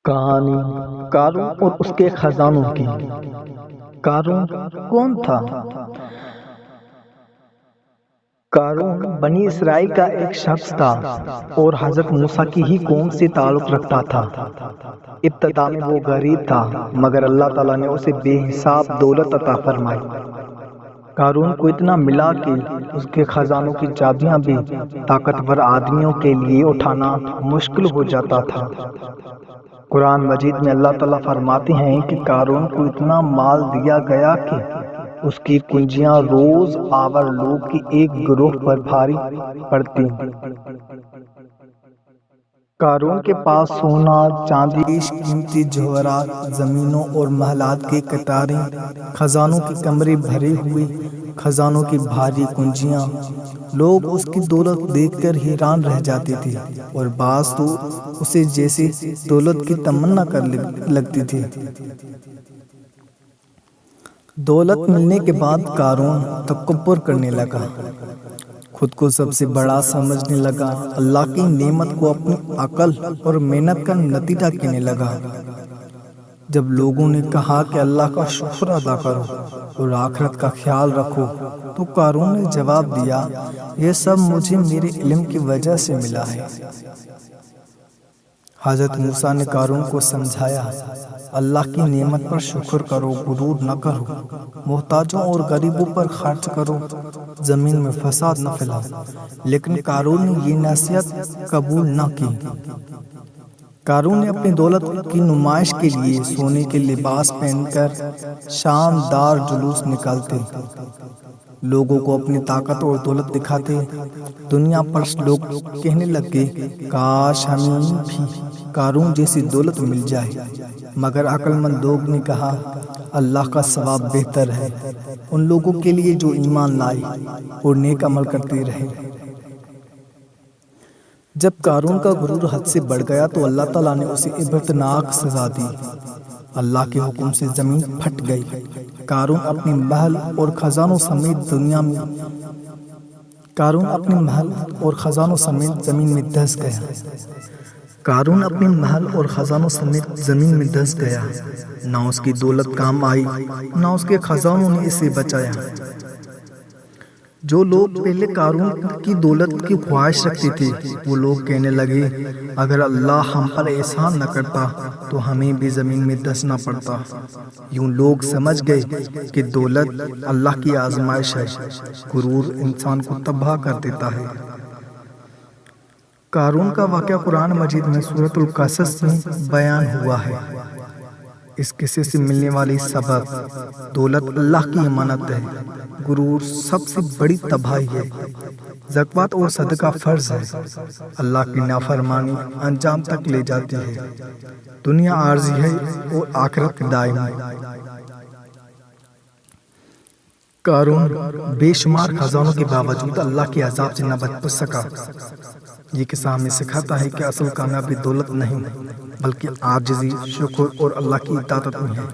کہانی قارون اور اس کے خزانوں کی۔ قارون کون تھا؟ قارون بنی اسرائیل کا ایک شخص تھا اور حضرت موسیٰ کی ہی قوم سے تعلق رکھتا تھا۔ ابتدا میں وہ غریب تھا مگر اللہ تعالیٰ نے اسے بے حساب دولت عطا فرمائی۔ قارون کو اتنا ملا کہ اس کے خزانوں کی چابیاں بھی طاقتور آدمیوں کے لیے اٹھانا مشکل ہو جاتا تھا۔ قرآن مجید میں اللہ تعالیٰ فرماتے ہیں کہ قارون کو اتنا مال دیا گیا کہ اس کی کنجیاں روز آور لوگ کی ایک گروہ پر بھاری پڑتی۔ قارون کے پاس سونا، چاندی، قیمتی جواہرات، زمینوں اور محلات کے قطاریں، خزانوں کے کمرے بھرے ہوئے، خزانوں کی بھاری کنجیاں۔ لوگ اس کی دولت دیکھ کر حیران رہ جاتے تھے اور بعض تو اسے جیسے دولت کی تمنا کر لگتی تھی۔ دولت ملنے کے بعد قارون تکبر کرنے لگا، خود کو سب سے بڑا سمجھنے لگا، اللہ کی نعمت کو اپنی عقل اور محنت کا نتیجہ کہنے لگا۔ جب لوگوں نے کہا کہ اللہ کا شکر ادا کرو اور آخرت کا خیال رکھو تو قارون نے جواب دیا، یہ سب مجھے میرے علم کی وجہ سے ملا ہے۔ حضرت موسیٰ نے قارون کو سمجھایا، اللہ کی نعمت پر شکر کرو، غرور نہ کرو، محتاجوں اور غریبوں پر خرچ کرو، زمین میں فساد نہ پھیلاؤ۔ لیکن قارون نے یہ نصیحت قبول نہ کی۔ قارون نے اپنی دولت کی نمائش کے لیے سونے کے لباس پہن کر شاندار جلوس نکالتے، لوگوں کو اپنی طاقت اور دولت دکھاتے۔ دنیا پرست لوگ کہنے لگے، کاش ہمیں بھی قارون جیسی دولت مل جائے، مگر عقل مند لوگ نے کہا، اللہ کا ثواب بہتر ہے ان لوگوں کے لیے جو ایمان لائے اور نیک عمل کرتے رہے۔ جب قارون کا غرور حد سے بڑھ گیا تو اللہ تعالیٰ نے اسے عبرتناک سزا دی۔ اللہ کے حکم سے زمین پھٹ گئی۔ قارون اپنے محل اور خزانوں سمیت زمین میں دھس گیا۔ قارون اپنے محل اور خزانوں سمیت زمین میں دھس گیا، نہ اس کی دولت کام آئی نہ اس کے خزانوں نے اسے بچایا۔ جو لوگ پہلے قارون کی دولت کی خواہش رکھتے تھے وہ لوگ کہنے لگے، اگر اللہ ہم پر احسان نہ کرتا تو ہمیں بھی زمین میں دھسنا پڑتا۔ یوں لوگ سمجھ گئے کہ دولت اللہ کی آزمائش ہے۔ غرور انسان کو تباہ کر دیتا ہے۔ قارون کا واقعہ قرآن مجید میں سورۃ القصص میں بیان ہوا ہے۔ اس قصے سے ملنے والی سبق، دولت اللہ کی امانت ہے، غرور سب سے بڑی تباہی ہے، زکوٰۃ اور صدقہ فرض ہے، اللہ کی نافرمانی انجام تک لے جاتی ہے، دنیا عارضی ہے اور آخرت دائمی۔ قارون بے شمار خزانوں کے باوجود اللہ کے عذاب سے نہ بچ سکا۔ یہ قصہ ہمیں سکھاتا ہے کہ اصل کامیابی دولت نہیں بلکہ عاجزی، شکر اور اللہ کی اطاعت میں ہے۔